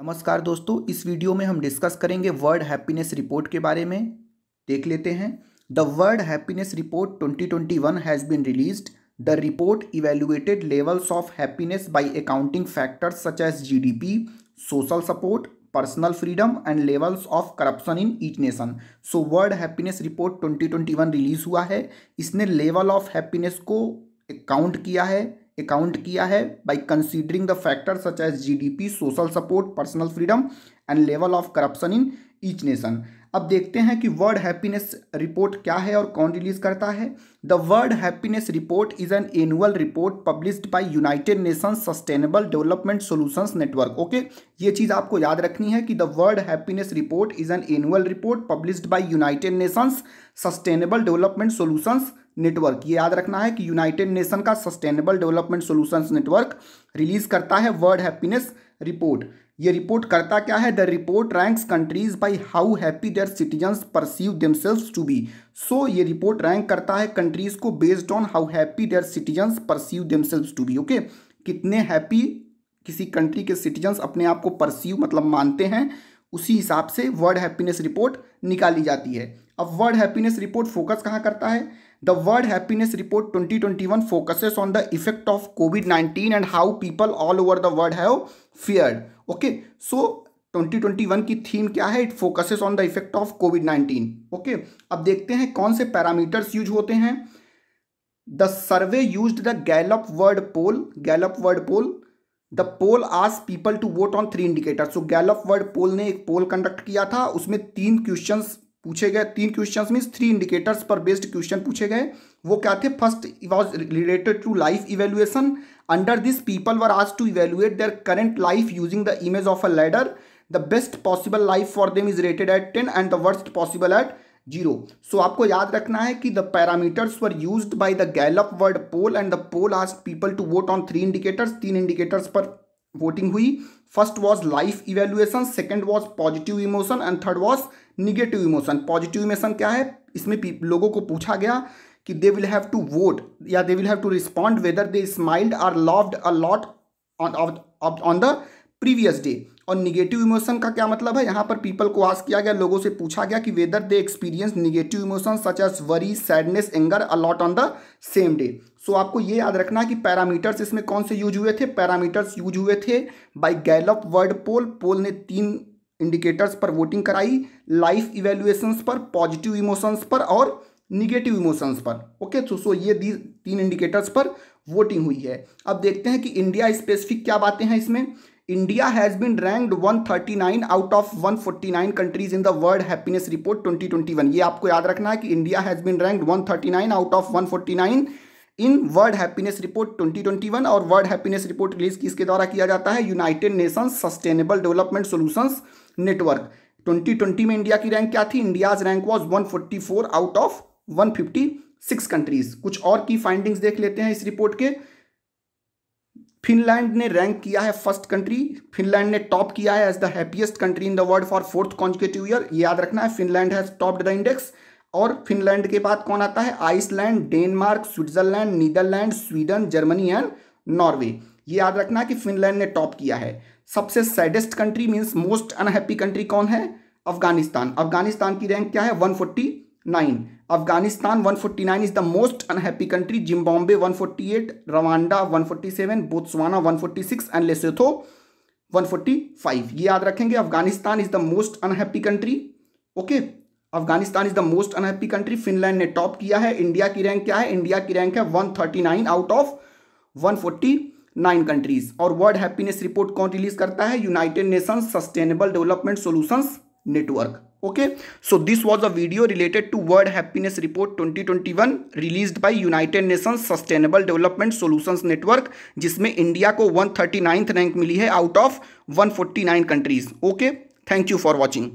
नमस्कार दोस्तों, इस वीडियो में हम डिस्कस करेंगे वर्ल्ड हैप्पीनेस रिपोर्ट के बारे में। देख लेते हैं। The world happiness report 2021 has been released. The report evaluated levels of happiness by accounting factors such as GDP, social support, personal freedom and levels of corruption in each nation. So world happiness report 2021 release हुआ है। इसने level of happiness को account किया है by considering the factors such as GDP, social support, personal freedom and level of corruption in each nation. अब देखते हैं कि वर्ल्ड हैप्पीनेस रिपोर्ट क्या है और कौन रिलीज करता है। The world happiness report is an annual report published by United Nations sustainable development solutions network. Okay, ये चीज आपको याद रखनी है कि the world happiness report is an annual report published by United Nations sustainable development solutions network. ये याद रखना है कि यूनाइटेड नेशन का sustainable development solutions network release करता है वर्ल्ड हैप्पीनेस रिपोर्ट। ये रिपोर्ट करता क्या है? The report ranks countries by how happy their citizens perceive themselves to be. So ये रिपोर्ट रैंक करता है कंट्रीज को based on how happy their citizens perceive themselves to be. Okay, कितने happy किसी कंट्री के सिटीजन्स अपने आप को परसीव मतलब मानते हैं, उसी हिसाब से वर्ल्ड हैप्पीनेस रिपोर्ट निकाली जाती है। अब वर्ल्ड हैप्पीनेस रिपोर्ट फोकस कहाँ करता है? The World Happiness Report 2021 focuses on the effect of COVID-19 and how people all over the world have fared. Okay, so 2021 की थीम क्या है? It focuses on the effect of COVID-19. Okay, अब देखते हैं कौन से पैरामीटर्स यूज होते हैं। The survey used the Gallup World Poll. The poll asked people to vote on 3 indicators. So Gallup World Poll ने एक पोल कंडक्ट किया था, उसमें 3 क्वेश्चंस पूछे गए। 3 क्वेश्चंस मीन्स 3 इंडिकेटर्स पर बेस्ड क्वेश्चन पूछे गए। वो क्या थे? First was related to life evaluation. Under this people were asked to evaluate their current life using the image of a ladder. The best possible life for them is rated at 10 and the worst possible at 0। So आपको याद रखना है कि the parameters were used by the Gallup world poll and the poll asked people to vote on 3 indicators. 3 indicators पर voting हुई। First was life evaluation, second was positive emotion and third was negative emotion. Positive emotion क्या है? इसमें लोगों को पूछा गया कि they will have to vote या they will have to respond whether they smiled or loved a lot on the previous day. और निगेटिव इमोशन का क्या मतलब है? यहाँ पर पीपल को आस्क किया गया, लोगों से पूछा गया कि whether they experience negative emotion such as worry, sadness, anger a lot on the same day. So आपको ये याद रखना कि पैरामीटर्स इसमें कौन से यूज हुए थे? पैरामीटर्स यूज हुए थे बाय गैलप वर्ल्ड पोल। पोल ने 3 इंडिकेटर्स पर वोटिंग कराई, लाइफ इवेल्युएशंस पर, पॉजिटिव इमोशंस पर और निगेटिव इमोशंस पर। ओके, सो ये 3 इंडिकेटर्स पर वोटिंग हुई है। अब देखते हैं कि इंडिया स्पेसिफिक क्या बातें हैं इसमें। India has been ranked 139 out of 149 countries in the world happiness report 2021। ये आपको याद रखना है कि India has been ranked 139 out of 149 in world happiness report 2021। और वर्ल्ड हैप्पीनेस रिपोर्ट रिलीज किसके द्वारा किया जाता है? United Nations sustainable development solutions network. 2020 में इंडिया की रैंक क्या थी? India's rank was 144 out of 156 countries. कुछ और की फाइंडिंग्स देख लेते हैं इस रिपोर्ट के। फिनलैंड ने रैंक किया है फर्स्ट कंट्री। फिनलैंड ने टॉप किया है as the happiest country in the world for 4th consecutive year. ये याद रखना है, Finland has topped the index. और फिनलैंड के बाद कौन आता है? Iceland, Denmark, Switzerland, Netherlands, Sweden, Germany and Norway. ये याद रखना है कि फिनलैंड ने टॉप किया है। सबसे saddest country means most unhappy country कौन है? अफगानिस्तान। अफगानिस्तान की रैंक क्या है? 149। Afghanistan 149 is the most unhappy country. Zimbabwe 148, Rwanda 147, Botswana 146 and Lesotho 145। ये याद रखेंगे, Afghanistan is the most unhappy country. Okay, Afghanistan is the most unhappy country. Finland ने टॉप किया है। इंडिया की रैंक क्या है? इंडिया की रैंक है 139 आउट ऑफ 149 कंट्रीज। और वर्ल्ड हैप्पीनेस रिपोर्ट कौन रिलीज करता है? United Nations sustainable development solutions network. Okay, so this was a video related to World Happiness Report 2021 released by United Nations Sustainable Development Solutions Network, जिसमें India को 139th rank मिली है out of 149 countries. Okay, thank you for watching.